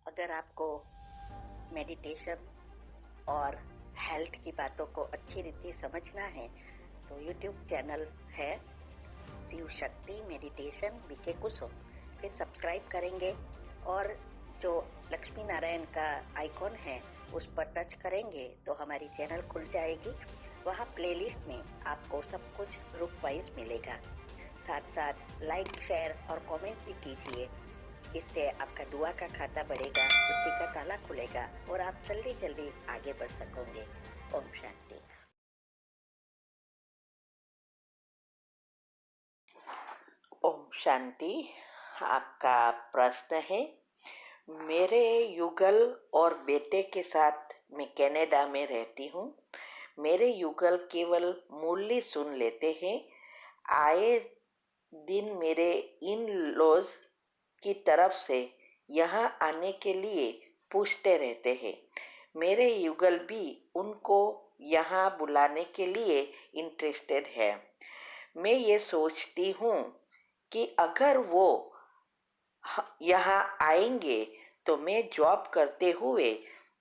अगर आपको मेडिटेशन और हेल्थ की बातों को अच्छी रीति समझना है तो यूट्यूब चैनल है शिव शक्ति मेडिटेशन बीके कुसुम पे सब्सक्राइब करेंगे और जो लक्ष्मी नारायण का आइकॉन है उस पर टच करेंगे तो हमारी चैनल खुल जाएगी। वहाँ प्लेलिस्ट में आपको सब कुछ ग्रुप वाइज मिलेगा। साथ साथ लाइक शेयर और कमेंट भी कीजिए। इससे आपका दुआ का खाता बढ़ेगा, बुद्धि का ताला खुलेगा और आप जल्दी जल्दी आगे बढ़ सकोगे। ओम शांति। ओम शांति। आपका प्रश्न है, मेरे युगल और बेटे के साथ मैं कनाडा में रहती हूँ। मेरे युगल केवल मुरली सुन लेते हैं। आए दिन मेरे इन लॉज की तरफ से यहाँ आने के लिए पूछते रहते हैं। मेरे युगल भी उनको यहाँ बुलाने के लिए इंटरेस्टेड है। मैं ये सोचती हूँ कि अगर वो यहाँ आएंगे तो मैं जॉब करते हुए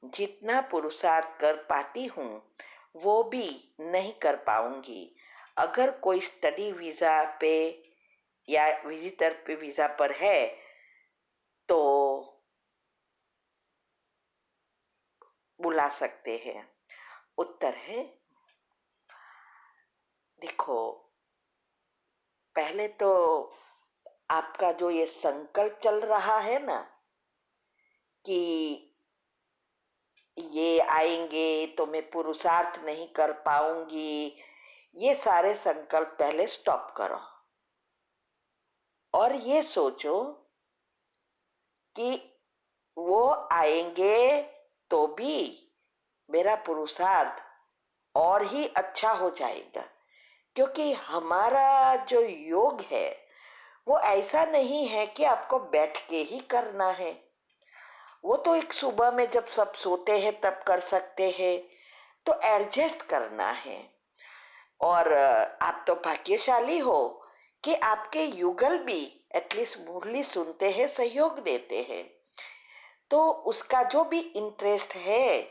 जितना पुरुषार्थ कर पाती हूँ वो भी नहीं कर पाऊंगी। अगर कोई स्टडी वीज़ा पे या विजिटर पे वीज़ा पर है तो बुला सकते हैं। उत्तर है, देखो, पहले तो आपका जो ये संकल्प चल रहा है ना कि ये आएंगे तो मैं पुरुषार्थ नहीं कर पाऊंगी, ये सारे संकल्प पहले स्टॉप करो और ये सोचो कि वो आएंगे तो भी मेरा पुरुषार्थ और ही अच्छा हो जाएगा। क्योंकि हमारा जो योग है वो ऐसा नहीं है कि आपको बैठ के ही करना है। वो तो एक सुबह में जब सब सोते हैं तब कर सकते हैं, तो एडजस्ट करना है। और आप तो भाग्यशाली हो कि आपके युगल भी एटलीस्ट मुरली सुनते हैं, सहयोग देते हैं। तो उसका जो भी इंटरेस्ट है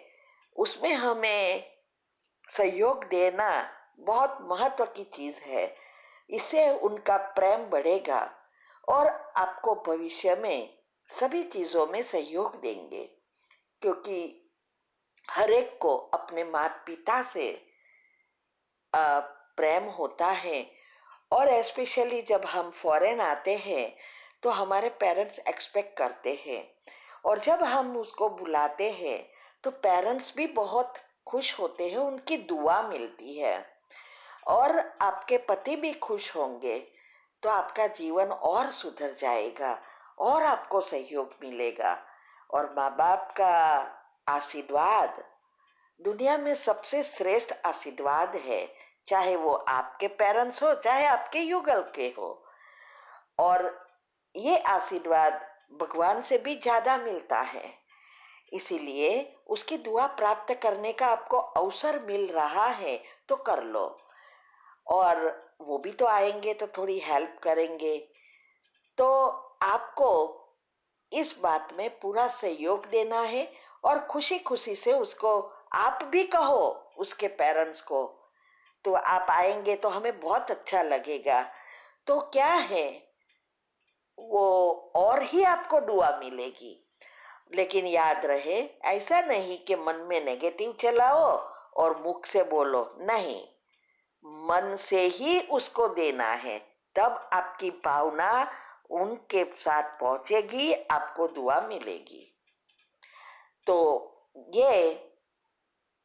उसमें हमें सहयोग देना बहुत महत्व की चीज है। इससे उनका प्रेम बढ़ेगा और आपको भविष्य में सभी चीजों में सहयोग देंगे। क्योंकि हर एक को अपने माता पिता से प्रेम होता है और स्पेशली जब हम फॉरेन आते हैं तो हमारे पेरेंट्स एक्सपेक्ट करते हैं और जब हम उसको बुलाते हैं तो पेरेंट्स भी बहुत खुश होते हैं, उनकी दुआ मिलती है और आपके पति भी खुश होंगे। तो आपका जीवन और सुधर जाएगा और आपको सहयोग मिलेगा। और माँ बाप का आशीर्वाद दुनिया में सबसे श्रेष्ठ आशीर्वाद है, चाहे वो आपके पेरेंट्स हो चाहे आपके युगल के हो। और ये आशीर्वाद भगवान से भी ज्यादा मिलता है, इसीलिए उसकी दुआ प्राप्त करने का आपको अवसर मिल रहा है तो कर लो। और वो भी तो आएंगे तो थोड़ी हेल्प करेंगे, तो आपको इस बात में पूरा सहयोग देना है और खुशी खुशी से उसको आप भी कहो उसके पेरेंट्स को, तो आप आएंगे तो हमें बहुत अच्छा लगेगा। तो क्या है, वो और ही आपको दुआ मिलेगी। लेकिन याद रहे, ऐसा नहीं कि मन में नेगेटिव चलाओ और मुख से बोलो, नहीं, मन से ही उसको देना है, तब आपकी भावना उनके साथ पहुंचेगी, आपको दुआ मिलेगी। तो ये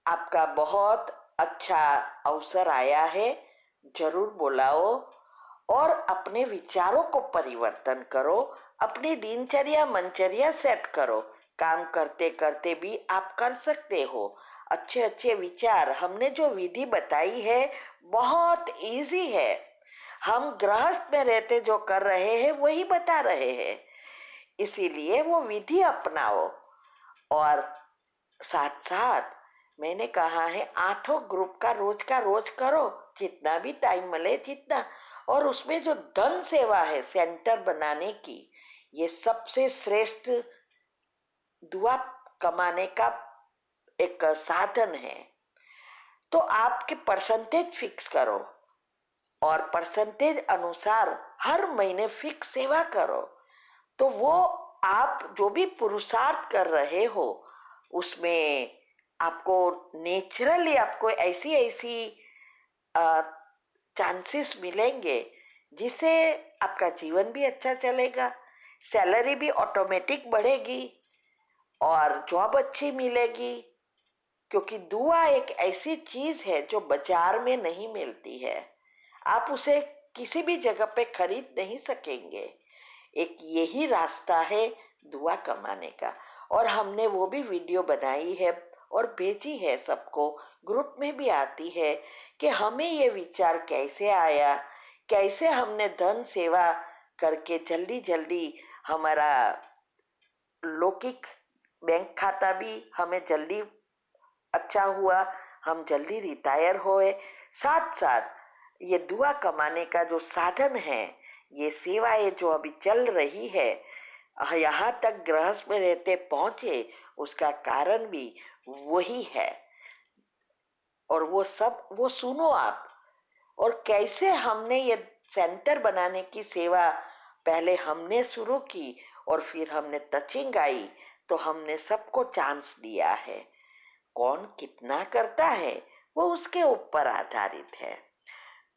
आपका बहुत अच्छा अवसर आया है, जरूर बुलाओ और अपने विचारों को परिवर्तन करो, अपनी दिनचर्या मनचर्या सेट करो। काम करते करते भी आप कर सकते हो। अच्छे अच्छे विचार, हमने जो विधि बताई है बहुत इजी है। हम गृहस्थ में रहते जो कर रहे हैं वही बता रहे हैं, इसीलिए वो विधि अपनाओ। और साथ साथ मैंने कहा है 8 ग्रुप का रोज करो, जितना भी टाइम मिले जितना। और उसमें जो धन सेवा है सेंटर बनाने की, ये सबसे श्रेष्ठ दुआ कमाने का एक साधन है। तो आपके परसेंटेज फिक्स करो और परसेंटेज अनुसार हर महीने फिक्स सेवा करो। तो वो आप जो भी पुरुषार्थ कर रहे हो उसमें आपको नेचुरली आपको ऐसी ऐसी चांसेस मिलेंगे जिससे आपका जीवन भी अच्छा चलेगा, सैलरी भी ऑटोमेटिक बढ़ेगी और जॉब अच्छी मिलेगी। क्योंकि दुआ एक ऐसी चीज है जो बाजार में नहीं मिलती है, आप उसे किसी भी जगह पे खरीद नहीं सकेंगे। एक यही रास्ता है दुआ कमाने का। और हमने वो भी वीडियो बनाई है और भेजी है सबको, ग्रुप में भी आती है कि हमें ये विचार कैसे आया, कैसे हमने धन सेवा करके जल्दी जल्दी हमारा लौकिक बैंक खाता भी हमें जल्दी अच्छा हुआ, हम जल्दी रिटायर होए। साथ साथ ये दुआ कमाने का जो साधन है, ये सेवाएं जो अभी चल रही है, यहाँ तक गृहस्थ में रहते पहुंचे, उसका कारण भी वही है। और वो सब वो सुनो आप, और कैसे हमने ये सेंटर बनाने की सेवा पहले हमने शुरू की और फिर हमने टचिंग आई तो हमने सबको चांस दिया है। कौन कितना करता है वो उसके ऊपर आधारित है।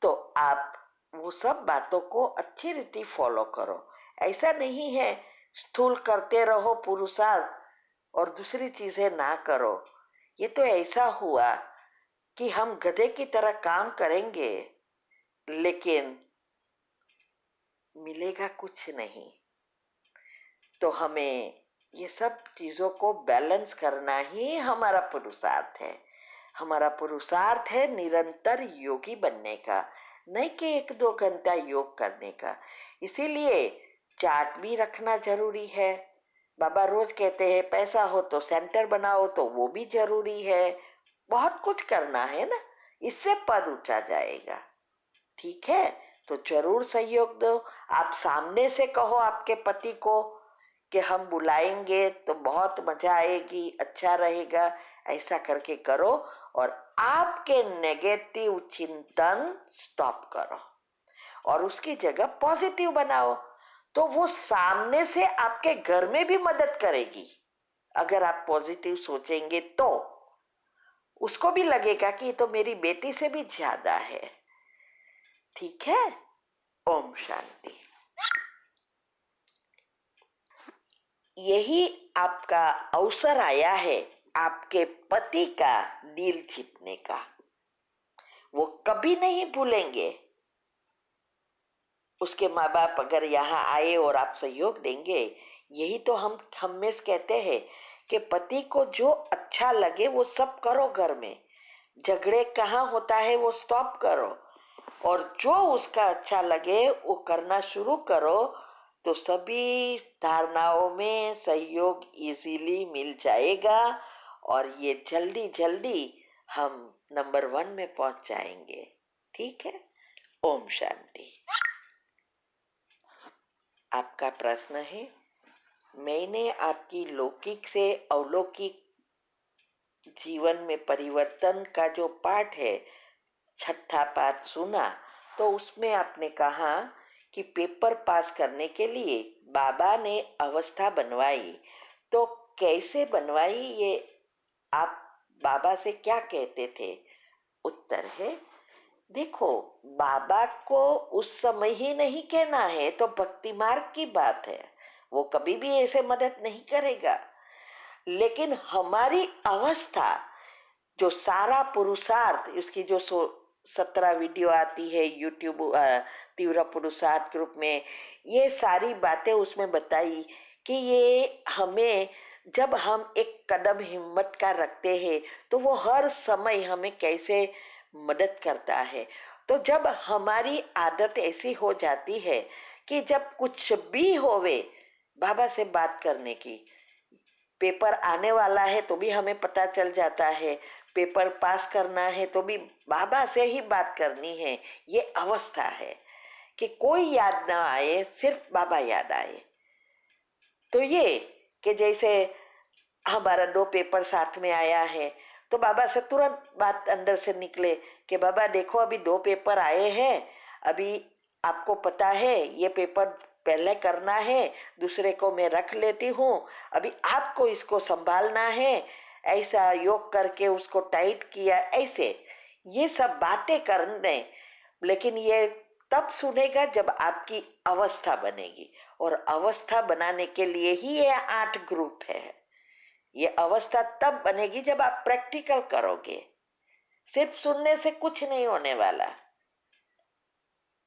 तो आप वो सब बातों को अच्छी रीति फॉलो करो। ऐसा नहीं है स्थूल करते रहो पुरुषार्थ और दूसरी चीजें ना करो। ये तो ऐसा हुआ कि हम गधे की तरह काम करेंगे लेकिन मिलेगा कुछ नहीं। तो हमें ये सब चीजों को बैलेंस करना ही हमारा पुरुषार्थ है। हमारा पुरुषार्थ है निरंतर योगी बनने का, नहीं कि 1-2 घंटा योग करने का। इसीलिए चार्ट भी रखना जरूरी है। बाबा रोज कहते हैं पैसा हो तो सेंटर बनाओ, तो वो भी जरूरी है। बहुत कुछ करना है ना, इससे पद ऊंचा जाएगा। ठीक है, तो जरूर सहयोग दो। आप सामने से कहो आपके पति को कि हम बुलाएंगे तो बहुत मजा आएगी, अच्छा रहेगा, ऐसा करके करो। और आपके नेगेटिव चिंतन स्टॉप करो और उसकी जगह पॉजिटिव बनाओ। तो वो सामने से आपके घर में भी मदद करेगी। अगर आप पॉजिटिव सोचेंगे तो उसको भी लगेगा कि ये तो मेरी बेटी से भी ज्यादा है। ठीक है, ओम शांति। यही आपका अवसर आया है आपके पति का दिल जीतने का। वो कभी नहीं भूलेंगे। उसके माँ बाप अगर यहाँ आए और आप सहयोग देंगे, यही तो हम हमेशा कहते हैं कि पति को जो अच्छा लगे वो सब करो। घर में झगड़े कहाँ होता है वो स्टॉप करो और जो उसका अच्छा लगे वो करना शुरू करो। तो सभी धारणाओं में सहयोग इजीली मिल जाएगा और ये जल्दी जल्दी हम नंबर 1 में पहुंच जाएंगे। ठीक है, ओम शांति। आपका प्रश्न है, मैंने आपकी लौकिक से अलौकिक जीवन में परिवर्तन का जो पाठ है, छठा पाठ सुना। तो उसमें आपने कहा कि पेपर पास करने के लिए बाबा ने अवस्था बनवाई। तो कैसे बनवाई, ये आप बाबा से क्या कहते थे? उत्तर है, देखो बाबा को उस समय ही नहीं कहना है, तो भक्ति मार्ग की बात है, वो कभी भी ऐसे मदद नहीं करेगा। लेकिन हमारी अवस्था, जो सारा पुरुषार्थ, उसकी जो 17 वीडियो आती है यूट्यूब तीव्र पुरुषार्थ ग्रुप में, ये सारी बातें उसमें बताई कि ये हमें, जब हम एक कदम हिम्मत का रखते हैं तो वो हर समय हमें कैसे मदद करता है। तो जब हमारी आदत ऐसी हो जाती है कि जब कुछ भी होवे बाबा से बात करने की, पेपर आने वाला है तो भी हमें पता चल जाता है, पेपर पास करना है तो भी बाबा से ही बात करनी है। ये अवस्था है कि कोई याद ना आए, सिर्फ बाबा याद आए। तो ये कि जैसे हमारा 2 पेपर साथ में आया है, तो बाबा से तुरंत बात अंदर से निकले कि बाबा देखो अभी 2 पेपर आए हैं, अभी आपको पता है ये पेपर पहले करना है, दूसरे को मैं रख लेती हूँ, अभी आपको इसको संभालना है। ऐसा योग करके उसको टाइट किया, ऐसे ये सब बातें करने, लेकिन ये तब सुनेगा जब आपकी अवस्था बनेगी, और अवस्था बनाने के लिए ही ये 8 ग्रुप है। ये अवस्था तब बनेगी जब आप प्रैक्टिकल करोगे, सिर्फ सुनने से कुछ नहीं होने वाला।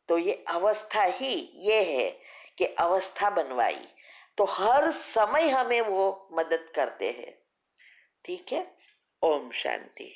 तो ये अवस्था ही ये है कि अवस्था बनवाई, तो हर समय हमें वो मदद करते हैं। ठीक है। ओम शांति।